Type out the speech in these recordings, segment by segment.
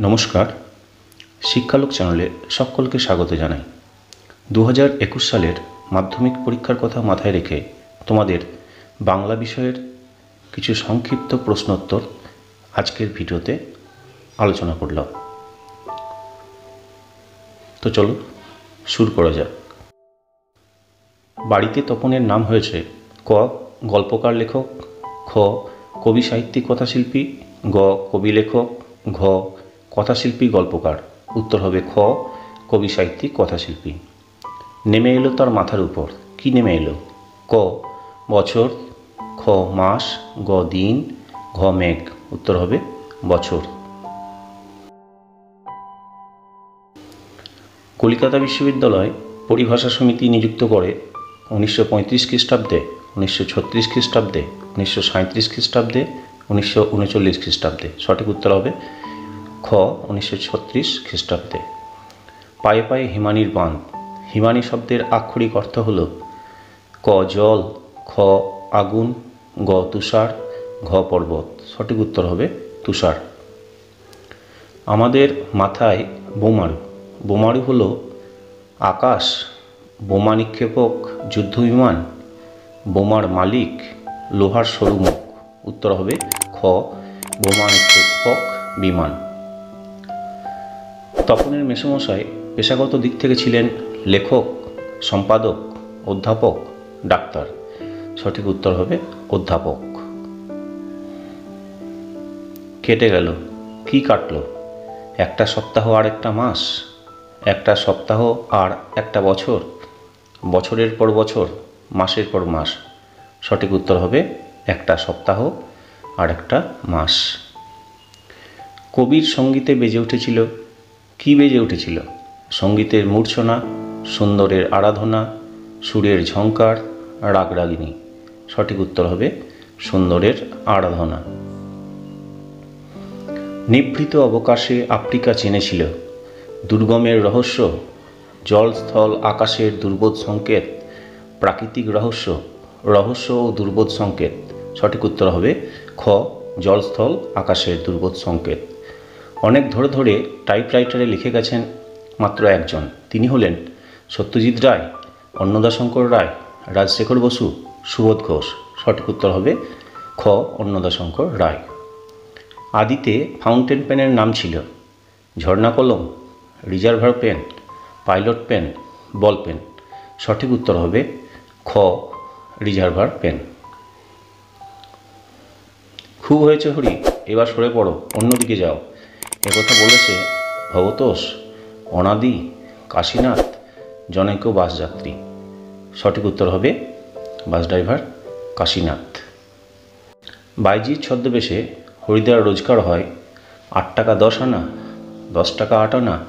নমস্কার, শিক্ষালোক চ্যানেলে সকলকে স্বাগত জানাই। 2021 সালের মাধ্যমিক পরীক্ষার কথা মাথায় রেখে তোমাদের বাংলা বিষয়ের কিছু সংক্ষিপ্ত প্রশ্নোত্তর আজকের ভিডিওতে আলোচনা করলাম। তো চলো শুরু করা যাক। বাড়িতে তপনের নাম হয়েছে ক. গল্পকার লেখক, খ. কবি সাহিত্যিক কথাশিল্পী, গ. কবি লেখক, ঘ. কথাশিল্পী গল্পকার। উত্তর হবে খ. কবি সাহিত্যিক কথাশিল্পী। নেমে এলো তার মাথার উপর, কি নেমে এলো? ক. বছর, খ. মাস, গ. দিন, ঘ. মেঘ। উত্তর হবে বছর। কলকাতা বিশ্ববিদ্যালয় পরিভাষা সমিতি নিযুক্ত করে 1935 খ্রিস্টাব্দে, 1936 খ্রিস্টাব্দে, 1937 খ্রিস্টাব্দে, 1939 খ্রিস্টাব্দে। সঠিক উত্তর হবে খ. 1936 খ্রিস্টাব্দে। পায়ে পায়ে হিমানির বাঁধ। হিমানি শব্দের আক্ষরিক অর্থ হল ক. জল, খ. আগুন, গ. তুষার, ঘ. পর্বত। সঠিক উত্তর হবে তুষার। আমাদের মাথায় বোমারু। বোমারু হল আকাশ, বোমা নিক্ষেপক যুদ্ধ বিমান, বোমার মালিক, লোহার সরু মুখ। উত্তর হবে খ. বোমা নিক্ষেপক বিমান। তপনের মেসোমশাই পেশাগত দিক থেকে ছিলেন লেখক, সম্পাদক, অধ্যাপক, ডাক্তার। সঠিক উত্তর হবে অধ্যাপক। কেটে গেল, কি কাটল? একটা সপ্তাহ আর একটা মাস, একটা সপ্তাহ আর একটা বছর, বছরের পর বছর, মাসের পর মাস। সঠিক উত্তর হবে একটা সপ্তাহ আর একটা মাস। কবির সঙ্গীতে বেজে উঠেছিল, কি বেজে উঠেছিল? সঙ্গীতের মূর্ছনা, সুন্দরের আরাধনা, সুরের ঝঙ্কার, রাগরাগিনী। সঠিক উত্তর হবে সুন্দরের আরাধনা। নিভৃত অবকাশে আফ্রিকা চেনেছিল দুর্গমের রহস্য, জল স্থল আকাশের দুর্বোধ সংকেত, প্রাকৃতিক রহস্য, রহস্য ও দুর্বোধ সংকেত। সঠিক উত্তর হবে খ. জল স্থল আকাশের দুর্বোধ সংকেত। অনেক ধরে ধরে টাইপরাইটারে লিখে গেছেন মাত্র একজন, তিনি হলেন সত্যজিৎ রায়, অন্নদাশঙ্কর রায়, রাজশেখর বসু, সুবোধ ঘোষ। সঠিক উত্তর হবে খ. অন্নদাশঙ্কর রায়। আদিতে ফাউন্টেন পেনের নাম ছিল ঝর্ণা কলম, reservoir pen, pilot pen, ball pen. সঠিক উত্তর হবে খ. Reservoir pen. খুব হয়েছে হরি, এবার সরে পড়ো, অন্যদিকে যাও। একথা বলেছে ভবতোষ, অনাদি, কাশীনাথ, জনৈক বাসযাত্রী। সঠিক উত্তর হবে বাস ড্রাইভার কাশীনাথ। বাইজির ছদ্মবেশে হরিদার রোজগার হয় 8 টাকা 10 আনা, 10 টাকা 8 আনা,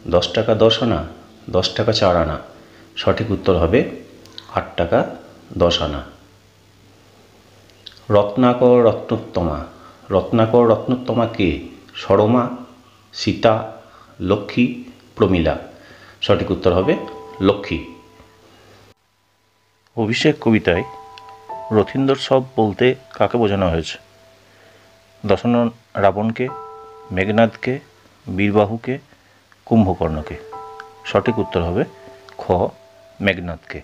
10 টাকা 10 আনা, 10 টাকা 4 আনা। সঠিক উত্তর হবে 8 টাকা 10 আনা। রত্নাকর রত্নোত্তমা। রত্নাকর রত্নোত্তমা কে? সরমা, সীতা, লক্ষ্মী, প্রমীলা। সঠিক উত্তর হবে লক্ষ্মী। অভিষেক কবিতায় রথীন্দ্র সব বলতে কাকে বোঝানো হয়েছে? দশনন রাবণকে, মেঘনাদকে, বীরবাহুকে, কুম্ভকর্ণকে। সঠিক উত্তর হবে খ. মেঘনাদকে।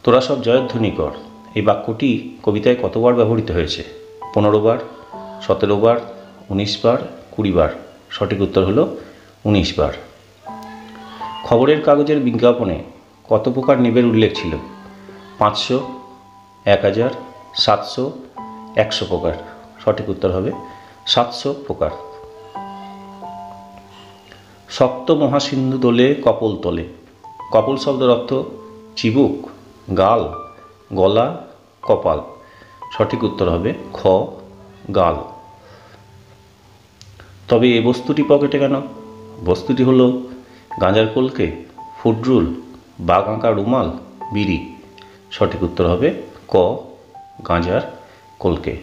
তোরা সব জয়ধ্বনি কর, এই বাক্যটি কবিতায় কতবার ব্যবহৃত হয়েছে? 15 বার, 17 বার, 19 বার, 20 বার। সঠিক উত্তর হলো 19 বার। খবরের কাগজের বিজ্ঞাপনে কত প্রকার নিবের উল্লেখ ছিল? 500, 1000, 700, 100 প্রকার। সঠিক উত্তর হবে 700 প্রকার। সপ্ত মহাসিন্ধু দোলে কপোল তলে। কপোল শব্দের অর্থ চিবুক, গাল, গলা, কপাল। সঠিক উত্তর হবে খ. গাল। তবে এ বস্তুটি পকেটে কেন? বস্তুটি হলো গাঁজার কলকে, ফুটরুল, বাঘ আঁকা রুমাল, বিড়ি। সঠিক উত্তর হবে ক. গাঁজার কলকে।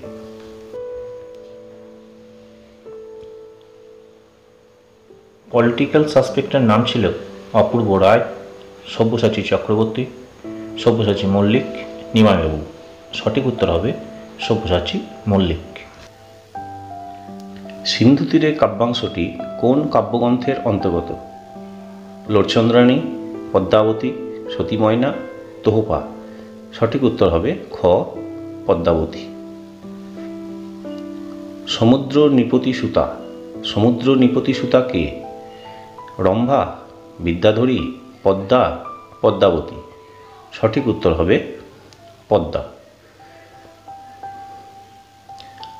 পলিটিক্যাল সাসপেক্টের নাম ছিল অপূর্ব রায়, সব্যসাচী চক্রবর্তী, সব্যসাচী মল্লিক, নিমাইবাবু। সঠিক উত্তর হবে সব্যসাচী মল্লিক। সিন্ধু তীরে কাব্যাংশটি কোন কাব্যগ্রন্থের অন্তর্গত? লোরচন্দ্রানী, পদ্মাবতী, সতী ময়না, তোহফা। সঠিক উত্তর হবে খ, পদ্মাবতী। সমুদ্র নৃপতি সুতা। সমুদ্র নৃপতি সুতা কে? রম্ভা, বিদ্যাধরী, পদ্মা, পদ্মাবতী। সঠিক উত্তর হবে পদ্মা।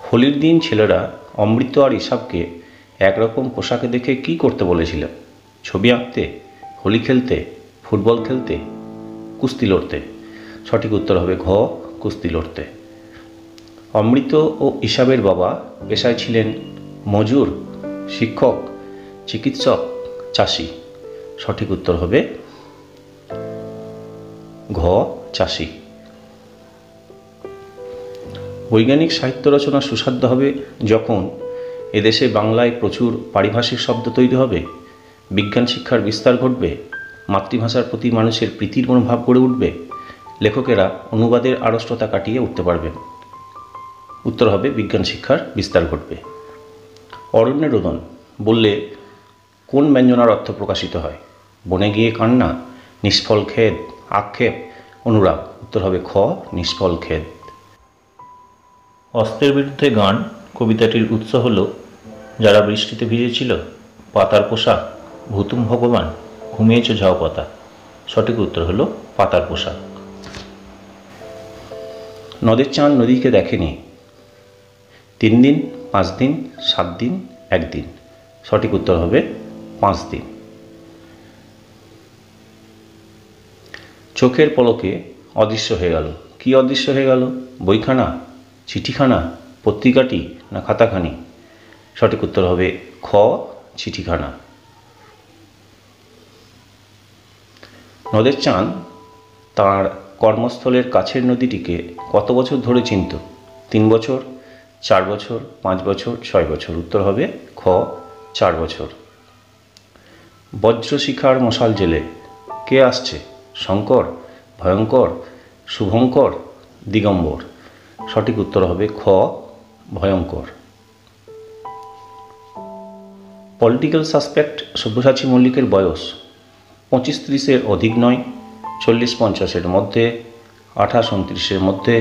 হোলির দিন ছেলেরা অমৃত আর ইসাবকে একরকম পোশাকে দেখে কি করতে বলেছিল? ছবি আঁকতে, হোলি খেলতে, ফুটবল খেলতে, কুস্তি লড়তে। সঠিক উত্তর হবে ঘ, কুস্তি লড়তে। অমৃত ও ইসাবের বাবা পেশায় ছিলেন মজুর, শিক্ষক, চিকিৎসক, চাষি। সঠিক উত্তর হবে ঘ, চাষি। বৈজ্ঞানিক সাহিত্য রচনা সুসাধ্য হবে যখন এদেশে বাংলায় প্রচুর পারিভাষিক শব্দ তৈরি হবে, বিজ্ঞান শিক্ষার বিস্তার ঘটবে, মাতৃভাষার প্রতি মানুষের প্রীতির মনোভাব গড়ে উঠবে, লেখকেরা অনুবাদের আড়ষ্টতা কাটিয়ে উঠতে পারবেন। উত্তর হবে বিজ্ঞান শিক্ষার বিস্তার ঘটবে। অরণ্যে রোদন বললে কোন ব্যঞ্জনার অর্থ প্রকাশিত হয়? বনে গিয়ে কান্না, নিষ্ফল খেদ, আক্ষেপ, অনুরাগ। উত্তর হবে খ, নিষ্ফল খেদ। অস্ত্রের বিরুদ্ধে গান কবিতাটির উৎস হল যারা বৃষ্টিতে ভিজেছিল, পাতার পোশাক, ভুতুম ভগবান, ঘুমিয়েছ ঝাউ পাতা। সঠিক উত্তর হলো পাতার পোশাক। নদের চাঁদ নদীকে দেখেনি। 3 দিন, 5 দিন, 7 দিন, 1 দিন। সঠিক উত্তর হবে 5 দিন। চোখের পলকে অদৃশ্য হয়ে গেল। কি অদৃশ্য হয়ে গেল? বইখানা, চিঠিখানা, পত্রিকাটি না খাতাখানি? সঠিক উত্তর হবে খ, চিঠিখানা। নদের চাঁদ তার কর্মস্থলের কাছের নদীটিকে কত বছর ধরে চিনত? 3 বছর, 4 বছর, 5 বছর, 6 বছর। উত্তর হবে খ, 4 বছর। বজ্রশিখার মশাল জেলে কে আসছে? শঙ্কর, ভয়ঙ্কর, শুভঙ্কর, দিগম্বর। সঠিক উত্তর হবে খ, ভয়ঙ্কর। পলিটিক্যাল সাসপেক্ট সব্যসাচী মল্লিকের বয়স 25-30-এর অধিক নয়, 40-50-এর মধ্যে, 28-29-এর মধ্যে,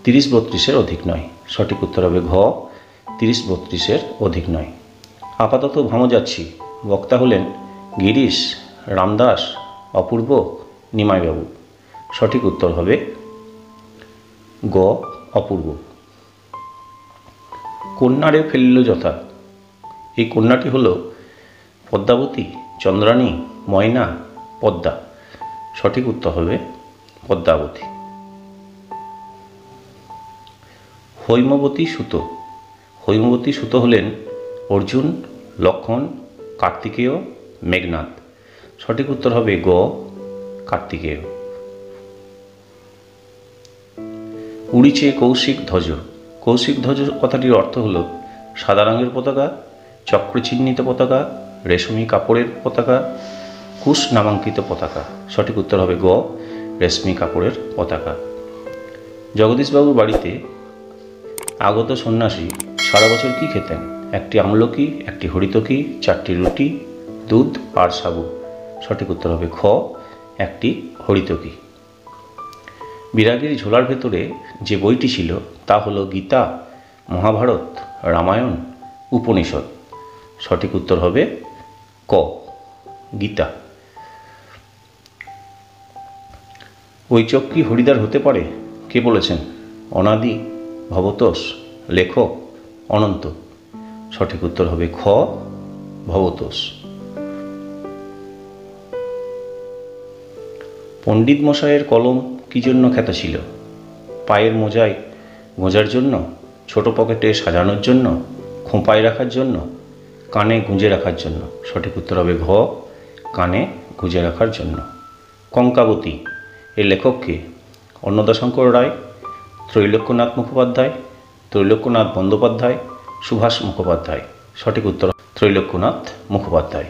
30-32-এর অধিক নয়। সঠিক উত্তর হবে ঘ, 30-32-এর অধিক নয়। আপাতত ভাঙো যাচ্ছি বক্তা হলেন গিরিশ, রামদাস, অপূর্ব, নিমাইবাবু। সঠিক উত্তর হবে গ, অপূর্ব। কন্যারে ফেলিল যথা। এই কন্যাটি হল পদ্মাবতী, চন্দ্রানী, ময়না, পদ্মা। সঠিক উত্তর হবে পদ্মাবতী। হৈমবতী সুত। হৈমবতী সুত হলেন অর্জুন, লক্ষণ, কার্তিকেয়, মেঘনাদ। সঠিক উত্তর হবে গ, কার্তিকেয়। উড়িছে কৌশিক ধ্বজ। কৌশিক ধ্বজ কথাটির অর্থ হল সাদা রঙের পতাকা, চক্রচিহ্নিত পতাকা, রেশমি কাপড়ের পতাকা, কুশ নামাঙ্কিত পতাকা। সঠিক উত্তর হবে গ, রেশমি কাপড়ের পতাকা। জগদীশবাবুর বাড়িতে আগত সন্ন্যাসী সারা বছর কি খেতেন? 1টি আমলকি, 1টি হরিতকি, 4টি রুটি, দুধ আর সাবু। সঠিক উত্তর হবে খ, 1টি হরিতকি। বিরাগীর ঝোলার ভেতরে যে বইটি ছিল তা হলো গীতা, মহাভারত, রামায়ণ, উপনিষদ। সঠিক উত্তর হবে ক, গীতা। ওই চোখ কি হরিদ্বার হতে পারে? কে বলেছেন? অনাদি, ভবতোষ, লেখক, অনন্ত। সঠিক উত্তর হবে খ, ভবতোষ। পণ্ডিত মশাইয়ের কলম কি জন্য খ্যাত ছিল? পায়ের মোজায় গোঁজার জন্য, ছোট পকেটে সাজানোর জন্য, খোঁপায় রাখার জন্য, কানে গুঁজে রাখার জন্য। সঠিক উত্তর হবে ঘ, কানে গুঁজে রাখার জন্য। কঙ্কাবতী এর লেখককে অন্নদাশঙ্কর রায়, ত্রৈলোক্যনাথ মুখোপাধ্যায়, ত্রৈলোক্যনাথ বন্দ্যোপাধ্যায়, সুভাষ মুখোপাধ্যায়। সঠিক উত্তর ত্রৈলোক্যনাথ মুখোপাধ্যায়।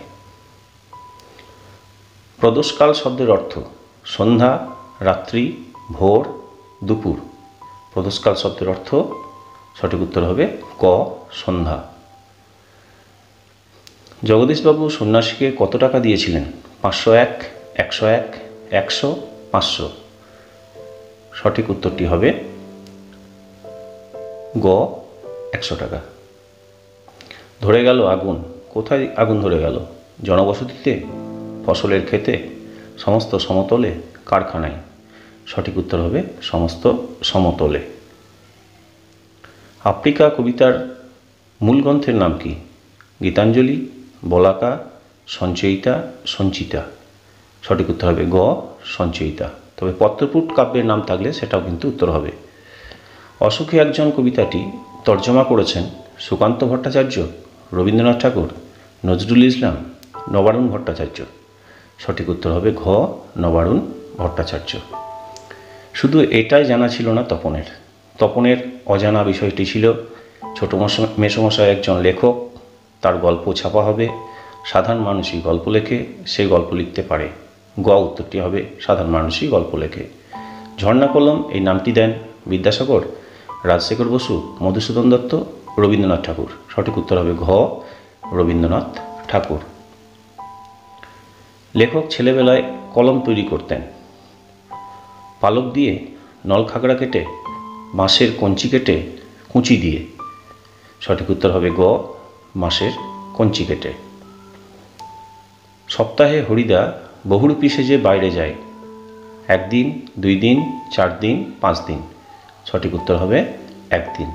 প্রদোষকাল শব্দের অর্থ সন্ধ্যা, রাত্রি, ভোর, দুপুর। প্রদোষকাল শব্দের অর্থ সঠিক উত্তর হবে ক, সন্ধ্যা। জগদীশবাবু সন্ন্যাসীকে কত টাকা দিয়েছিলেন? 501, 101, 100, 500। সঠিক উত্তরটি হবে গ 100 টাকা। ধরে গেল আগুন। কোথায় আগুন ধরে গেল? জনবসতিতে, ফসলের ক্ষেতে, সমস্ত সমতলে, কারখানায়। সঠিক উত্তর হবে সমস্ত সমতলে। আফ্রিকা কবিতার মূল গ্রন্থের নাম কি? গীতাঞ্জলি, বলাকা, সঞ্চয়িতা, সঞ্চিতা। সঠিক উত্তর হবে গ সঞ্চয়িতা। তবে পত্রপুট কাব্যের নাম থাকলে সেটাও কিন্তু উত্তর হবে। অসুখী একজন কবিতাটি তর্জমা করেছেন সুকান্ত ভট্টাচার্য, রবীন্দ্রনাথ ঠাকুর, নজরুল ইসলাম, নবারুণ ভট্টাচার্য। সঠিক উত্তর হবে ঘ নবারুণ ভট্টাচার্য। শুধু এটাই জানা ছিল না তপনের। তপনের অজানা বিষয়টি ছিল ছোট মেসমশাই একজন লেখক, তার গল্প ছাপা হবে, সাধারণ মানুষই গল্প লেখে, সে গল্প লিখতে পারে। গ উত্তরটি হবে সাধারণ মানুষই গল্প লেখে। ঝর্ণা কলম এই নামটি দেন বিদ্যাসাগর, রাজশেখর বসু, মধুসূদন দত্ত, রবীন্দ্রনাথ ঠাকুর। সঠিক উত্তর হবে ঘ রবীন্দ্রনাথ ঠাকুর। লেখক ছেলেবেলায় কলম তৈরি করতেন পালক দিয়ে, নলখাগড়া কেটে, বাঁশের কঞ্চি কেটে, কুঁচি দিয়ে। সঠিক উত্তর হবে গ বাঁশের কঞ্চি কেটে। সপ্তাহে হরিদা বহুরূপী সেজে বাইরে যায়। 1 দিন, 2 দিন, 4 দিন, 5 দিন। সঠিক উত্তর হবে 1 দিন।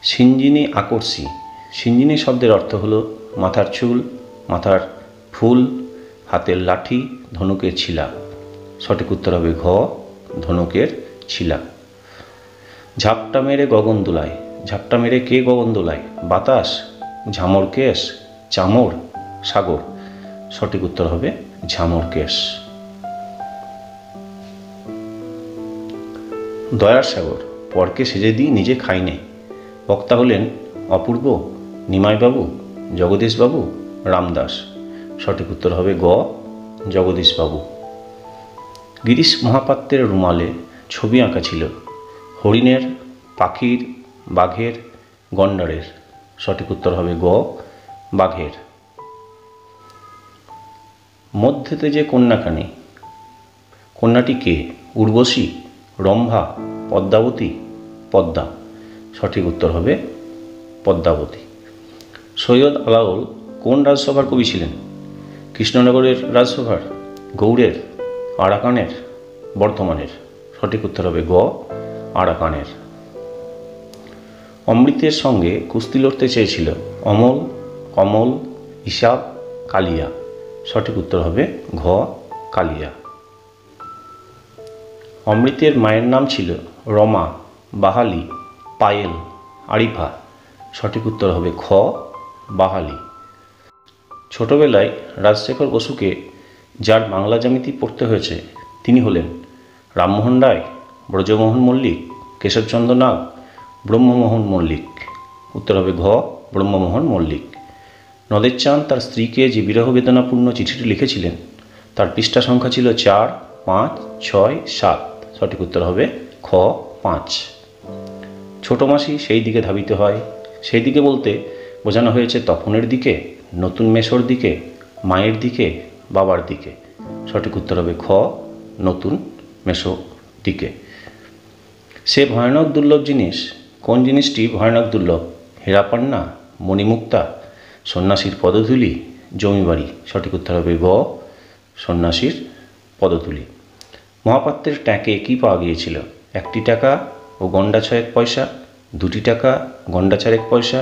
সিঞ্জিনী আকর্ষী। সিঞ্জিনী শব্দের অর্থ হলো মাথার চুল, মাথার ফুল, হাতের লাঠি, ধনুকের ছিলা। সঠিক উত্তর হবে ঘ ধনুকের ছিলা। ঝাপটা মেরে গগন দোলায়। ঝাপটা মেরে কে গগন দোলায়? বাতাস, ঝামর কেশ, চামর, সাগর। সঠিক উত্তর হবে ঝামর কেশ। দয়ার সাগর। পরকে সেজে দিই নিজে খাই নে। বক্তা হলেন অপূর্ব, নিমাইবাবু, জগদীশবাবু, রামদাস। সঠিক উত্তর হবে গ জগদীশবাবু। গিরিশ মহাপাত্রের রুমালে ছবি আঁকা ছিল হরিণের, পাখির, বাঘের, গন্ডারের। সঠিক উত্তর হবে গ বাঘের। মধ্যেতে যে কন্যাখানি, কন্যাটি কে? উর্বশী, রম্ভা, পদ্মাবতী, পদ্মা। সঠিক উত্তর হবে পদ্মাবতী। সৈয়দ আলাওল কোন রাজসভার কবি ছিলেন? কৃষ্ণনগরের রাজসভার, গৌড়ের, আরাকানের, বর্ধমানের। সঠিক উত্তর হবে গ আরাকানের। অমৃতের সঙ্গে কুস্তি লড়তে চেয়েছিল অমল, কমল, হিসাব, কালিয়া। সঠিক উত্তর হবে ঘ কালিয়া। অমৃতের মায়ের নাম ছিল রমা, বাহালি, পায়েল, আরিফা। সঠিক উত্তর হবে খ বাহালি। ছোটবেলায় রাজশেখর বসুকে যার বাংলা জ্যামিতি পড়তে হয়েছে তিনি হলেন রামমোহন রায়, ব্রজমোহন মল্লিক, কেশবচন্দ্র নাগ, ব্রহ্মমোহন মল্লিক। উত্তর হবে ঘ ব্রহ্মমোহন মল্লিক। নদের চাঁদ তার স্ত্রীকে যে বিরহ বেদনাপূর্ণ চিঠিটি লিখেছিলেন তার পৃষ্ঠা সংখ্যা ছিল 4, 5, 6, 7। সঠিক উত্তর হবে খ 5। ছোট মাসি সেই দিকে ধাবিত হয়। সেই দিকে বলতে বোঝানো হয়েছে তপনের দিকে, নতুন মেসোর দিকে, মায়ের দিকে, বাবার দিকে। সঠিক উত্তর হবে খ নতুন মেসো দিকে। সে ভয়ানক দুর্লভ জিনিস। কোন জিনিসটি ভয়ানক দুর্লভ? হীরাপান্না, মণিমুক্তা, সন্ন্যাসীর পদধূলি, জমিবাড়ি। সঠিক উত্তর হবে গ সন্ন্যাসীর পদধূলি। মহাপাত্রের ট্যাঁকে কী পাওয়া গিয়েছিল? 1 টাকা ও গন্ডা 6 পয়সা, 2 টাকা, গন্ডা 4 পয়সা,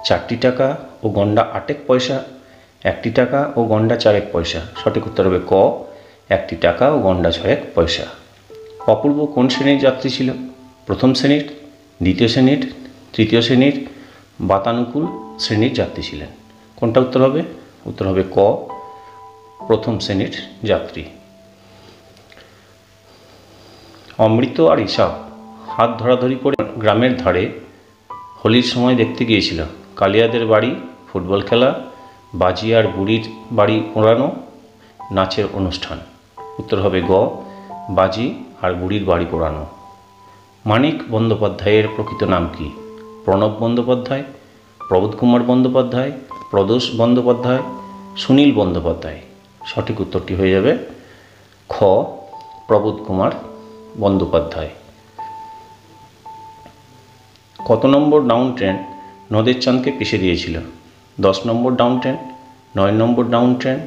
4 টাকা ও গন্ডা 8 পয়সা, 1 টাকা ও গন্ডা 4 পয়সা। সঠিক উত্তর হবে ক 1 টাকা ও গন্ডা 6 পয়সা। অপূর্ব কোন শ্রেণীর যাত্রী ছিল? প্রথম শ্রেণীর, দ্বিতীয় শ্রেণীর, তৃতীয় শ্রেণীর, বাতানুকূল শ্রেণীর যাত্রী ছিলেন। কোনটা উত্তর হবে? উত্তর হবে ক প্রথম শ্রেণীর যাত্রী। অমৃত আর হিসাব হাত ধরাধরি করে গ্রামের ধারে হোলির সময় দেখতে গিয়েছিল কালিয়াদের বাড়ি ফুটবল খেলা, বাজি আর বুড়ির বাড়ি পোড়ানো, নাচের অনুষ্ঠান। উত্তর হবে গ বাজি আর বুড়ির বাড়ি পোড়ানো। মানিক বন্দ্যোপাধ্যায়ের প্রকৃত নাম কি? প্রণব বন্দ্যোপাধ্যায়, প্রবোধ কুমার বন্দ্যোপাধ্যায়, প্রদোষ বন্দ্যোপাধ্যায়, সুনীল বন্দ্যোপাধ্যায়। সঠিক উত্তরটি হয়ে যাবে খ প্রবোধ কুমার বন্দ্যোপাধ্যায়। কত নম্বর ডাউন ট্রেন নদের চাঁদকে পিষে দিয়েছিল? 10 নম্বর ডাউন ট্রেন, 9 নম্বর ডাউন ট্রেন,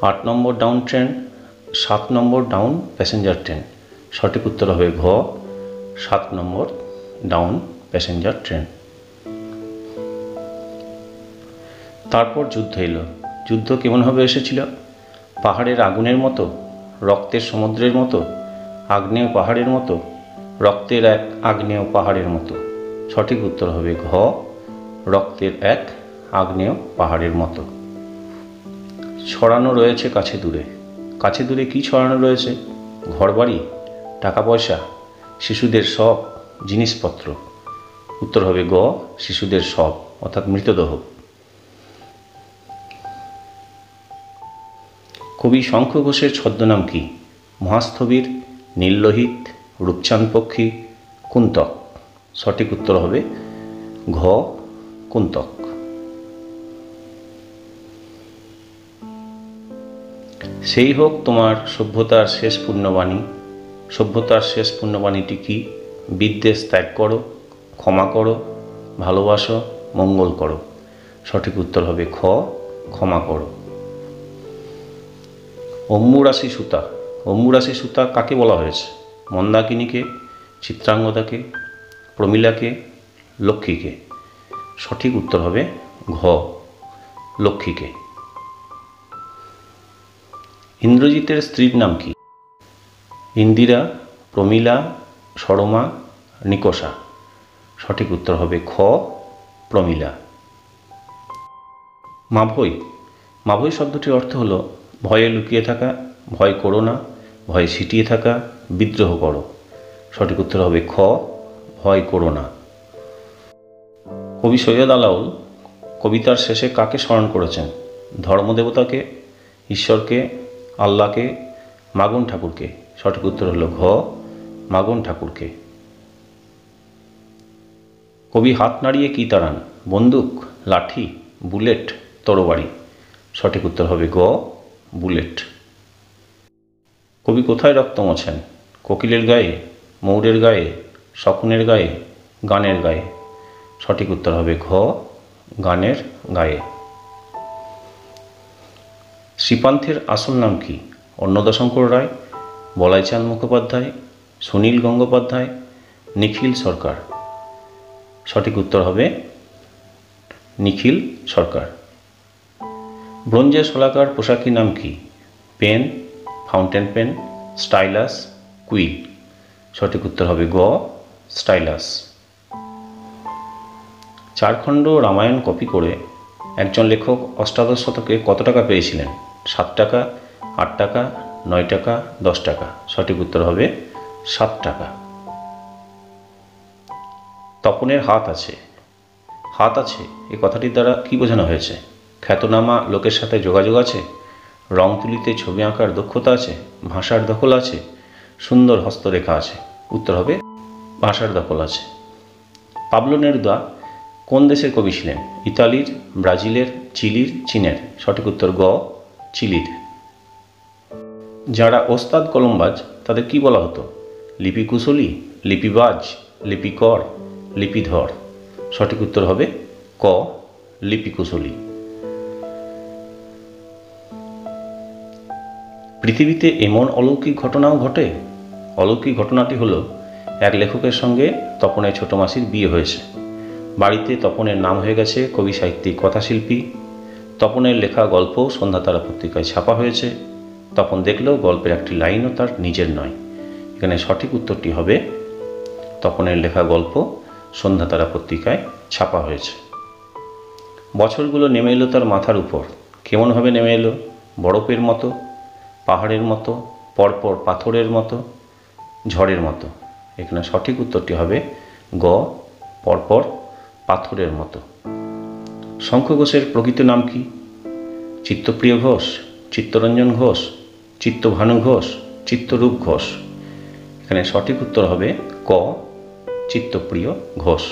8 নম্বর ডাউন ট্রেন, 7 নম্বর ডাউন প্যাসেঞ্জার ট্রেন। সঠিক উত্তর হবে ঘ 7 নম্বর ডাউন প্যাসেঞ্জার ট্রেন। তারপর যুদ্ধ এলো। যুদ্ধ কেমনভাবে এসেছিল? পাহাড়ের আগুনের মতো, রক্তের সমুদ্রের মতো, আগ্নেয় পাহাড়ের মতো, রক্তের এক আগ্নেয় পাহাড়ের মতো। সঠিক উত্তর হবে ঘ রক্তের এক আগ্নেয় পাহাড়ের মতো। ছড়ানো রয়েছে কাছে দূরে। কাছে দূরে কি ছড়ানো রয়েছে? ঘরবাড়ি, টাকা পয়সা, শিশুদের সব জিনিসপত্র। উত্তর হবে গ শিশুদের সব, অর্থাৎ মৃতদেহ। কবি শঙ্খ ঘোষের ছদ্মনাম কি? মহাস্থবির, নীললোহিত, রূপচাঁদ পক্ষী, কুন্তক। সঠিক উত্তর হবে ঘ কুন্তক। সেই হোক তোমার সভ্যতার শেষ পুণ্যবাণী। সভ্যতার শেষ পুণ্যবাণীটি কি? বিদ্বেষ ত্যাগ করো, ক্ষমা করো, ভালোবাসো, মঙ্গল করো। সঠিক উত্তর হবে খ ক্ষমা করো। অম্বুরাশি সুতা। অম্বুরাশি সুতা কাকে বলা হয়েছে? মন্দাকিনীকে, চিত্রাঙ্গদাকে, প্রমীলাকে, লক্ষ্মীকে। সঠিক উত্তর হবে ঘ লক্ষ্মীকে। ইন্দ্রজিতের স্ত্রীর নাম কি? ইন্দিরা, প্রমীলা, সরমা, নিকষা। সঠিক উত্তর হবে খ প্রমীলা। মাভৈ। মাভৈ শব্দটির অর্থ হলো ভয়ে লুকিয়ে থাকা, ভয় করো না, ভয়ে ছিটিয়ে থাকা, বিদ্রোহ করো। সঠিক উত্তর হবে খ ভয় করো না। কবি সৈয়দ আলাওল কবিতার শেষে কাকে স্মরণ করেছেন? ধর্মদেবতাকে, ঈশ্বরকে, আল্লাহকে, মাগন ঠাকুরকে। সঠিক উত্তর হলো ঘ মাগন ঠাকুরকে। কবি হাত নাড়িয়ে কি তাড়ান? বন্দুক, লাঠি, বুলেট, তরবারি। সঠিক উত্তর হবে গ বুলেট। কবি কোথায় রক্ত মোছেন? কোকিলের গায়ে, ময়ূরের গায়ে, শকুনের গায়ে, গানের গায়ে। সঠিক উত্তর হবে ঘ গানের গায়ে। শ্রীপান্থের আসল নাম কি? অন্নদাশঙ্কর রায়, বলাইচাঁদ মুখোপাধ্যায়, সুনীল গঙ্গোপাধ্যায়, নিখিল সরকার। সঠিক উত্তর হবে নিখিল সরকার। ব্রোঞ্জের শলাকার পোশাকি নাম কি? Pen, fountain pen, stylus, quill. সঠিক উত্তর হবে গ স্টাইলাস। চারখণ্ড রামায়ণ কপি করে একজন লেখক অষ্টাদশ শতকে কত টাকা পেয়েছিলেন? 7 টাকা, 8 টাকা, 9 টাকা, 10 টাকা। সঠিক উত্তর হবে 7 টাকা। তপনের হাত আছে। হাত আছে এই কথাটির দ্বারা কি বোঝানো হয়েছে? খ্যাতনামা লোকের সাথে যোগাযোগ আছে, রং তুলিতে ছবি আঁকার দক্ষতা আছে, ভাষার দখল আছে, সুন্দর হস্তরেখা আছে। উত্তর হবে ভাষার দখল আছে। পাবলো নেরুদা কোন দেশের কবি ছিলেন? ইতালির, ব্রাজিলের, চিলির, চীনের। সঠিক উত্তর গ চিলির। যারা ওস্তাদ কলমবাজ তাদের কি বলা হতো? লিপিকুশলী, লিপিবাজ, লিপিকর, লিপিধর। সঠিক উত্তর হবে ক লিপিকুশলী। পৃথিবীতে এমন অলৌকিক ঘটনাও ঘটে। অলৌকিক ঘটনাটি হলো এক লেখকের সঙ্গে তপনের ছোট মাসির বিয়ে হয়েছে। বাড়িতে তপনের নাম হয়ে গেছে কবি, সাহিত্যিক, কথাশিল্পী। তপনের লেখা গল্প সন্ধ্যাতারা পত্রিকায় ছাপা হয়েছে। তপন দেখলেও গল্পের একটি লাইনও তার নিজের নয়। এখানে সঠিক উত্তরটি হবে তপনের লেখা গল্প সন্ধ্যাতারা পত্রিকায় ছাপা হয়েছে। বছরগুলো নেমে এলো তার মাথার উপর। কেমনভাবে নেমে এলো? বরফের মতো, পাহাড়ের মতো, পরপর পাথরের মতো, ঝড়ের মতো। এখানে সঠিক উত্তরটি হবে গ পরপর পাথরের মতো। শঙ্খ ঘোষের প্রকৃত নাম কি? চিত্তপ্রিয় ঘোষ, চিত্তরঞ্জন ঘোষ, চিত্তভানু ঘোষ, চিত্তরূপ ঘোষ। এখানে সঠিক উত্তর হবে ক চিত্তপ্রিয় ঘোষ।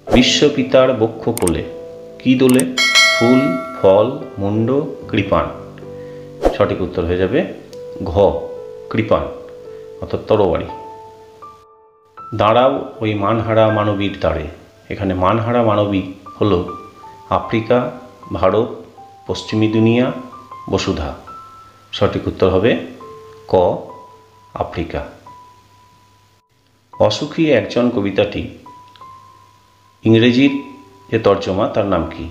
বিশ্বপিতার বক্ষ কোলে। কি দোলে? ফুল, ফল, মুন্ড, কৃপাণ। সঠিক উত্তর হয়ে যাবে ঘ, কৃপাণ অর্থাৎ তরবারি। দাঁড়াও ওই মানহারা মানবীর দ্বারে। এখানে মানহারা মানবী হল আফ্রিকা, ভারত, পশ্চিমী দুনিয়া, বসুধা। সঠিক উত্তর হবে ক, আফ্রিকা। অসুখী একজন কবিতাটি ইংরেজির যে তর্জমা তার নাম কি?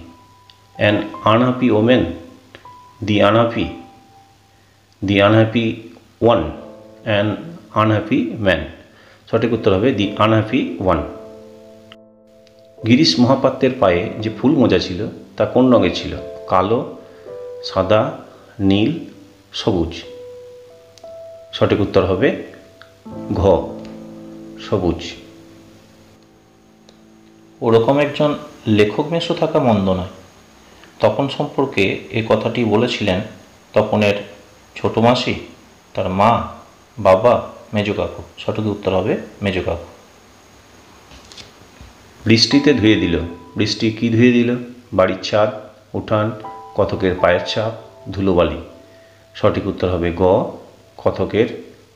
An unhappy women, the unhappy one, an unhappy man. সঠিক উত্তর হবে দি আনহ্যাপি ওয়ান। গিরিশ মহাপাত্রের পায়ে যে ফুল মোজা ছিল তা কোন রঙের ছিল? কালো, সাদা, নীল, সবুজ। সঠিক উত্তর হবে ঘ, সবুজ। ওরকম একজন লেখক মেশো থাকা মন্দ নয়। তপন সম্পর্কে এই কথাটি বলেছিলেন তপনের ছোট মাসি, তার মা, বাবা, মেজো কাকু। সঠিক উত্তর হবে মেজো কাকু। বৃষ্টিতে ধুয়ে দিল। বৃষ্টি কি ধুয়ে দিল? বাড়ির ছাদ, উঠান, কতকের পায়ের ছাপ, ধুলোবালি। সঠিক উত্তর হবে গ, কতকের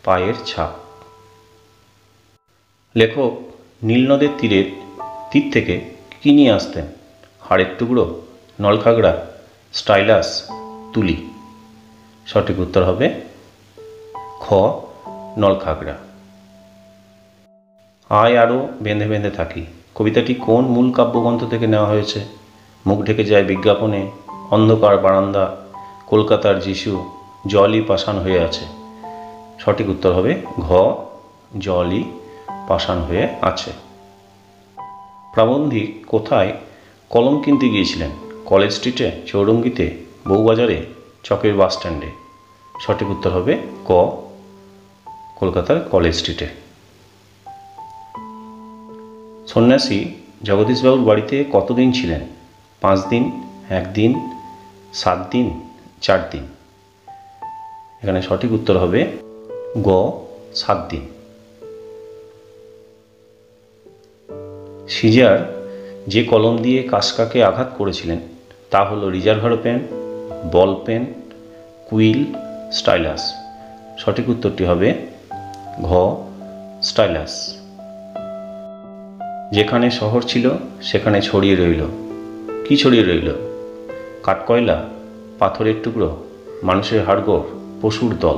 পায়ের ছাপ। লেখক নীলনদের তীর থেকে কি নিয়ে আসতেন? হাড়ের টুকরো, নলখাগড়া, স্টাইলাস, তুলি। সঠিক উত্তর হবে খ, নলখাগড়া। আয় আরও বেঁধে বেঁধে থাকি। কবিতাটি কোন মূল কাব্যগ্রন্থ থেকে নেওয়া হয়েছে? মুখ ঢেকে যায় বিজ্ঞাপনে, অন্ধকার বারান্দা, কলকাতার যিশু, জলই পাষাণ হয়ে আছে। সঠিক উত্তর হবে ঘ, জলই পাষাণ হয়ে আছে। প্রাবন্ধিক কোথায় কলম কিনতে গিয়েছিলেন? কলেজ স্ট্রিটে, চৌরঙ্গিতে, বউবাজারে, চকের বাস স্ট্যান্ডে। সঠিক উত্তর হবে ক, কলকাতার কলেজ স্ট্রিটে। সন্ন্যাসী জগদীশবাবুর বাড়িতে কতদিন ছিলেন? 5 দিন, 1 দিন, 7 দিন, 4 দিন। এখানে সঠিক উত্তর হবে গ, 7 দিন। সিজার যে কলম দিয়ে কাসকাকে আঘাত করেছিলেন তা হলো reservoir pen, ball pen, quill, stylus. সঠিক উত্তরটি হবে ঘ, স্টাইলাস। যেখানে শহর ছিল সেখানে ছড়িয়ে রইল। কি ছড়িয়ে রইল? কাঠকয়লা, পাথরের টুকরো, মানুষের হাড়গোড়, পশুর দল।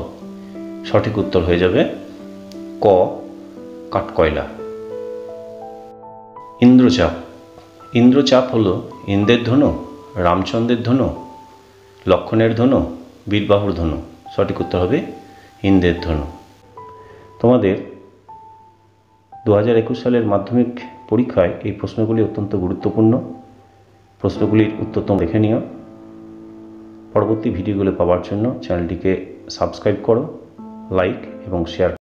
সঠিক উত্তর হয়ে যাবে ক, কাঠকয়লা। ইন্দ্রচাপ। ইন্দ্রচাপ হল ইন্দ্রের ধনু, রামচন্দ্রের ধনু, লক্ষণের ধনু, বীরবাহুর ধনু। সঠিক উত্তর হবে ইন্দ্রের ধনু। তোমাদের 2021 সালের মাধ্যমিক পরীক্ষায় এই প্রশ্নগুলি অত্যন্ত গুরুত্বপূর্ণ। প্রশ্নগুলির উত্তর তোমরা দেখে নিও। পরবর্তী ভিডিওগুলো পাওয়ার জন্য চ্যানেলটিকে সাবস্ক্রাইব করো, লাইক এবং শেয়ার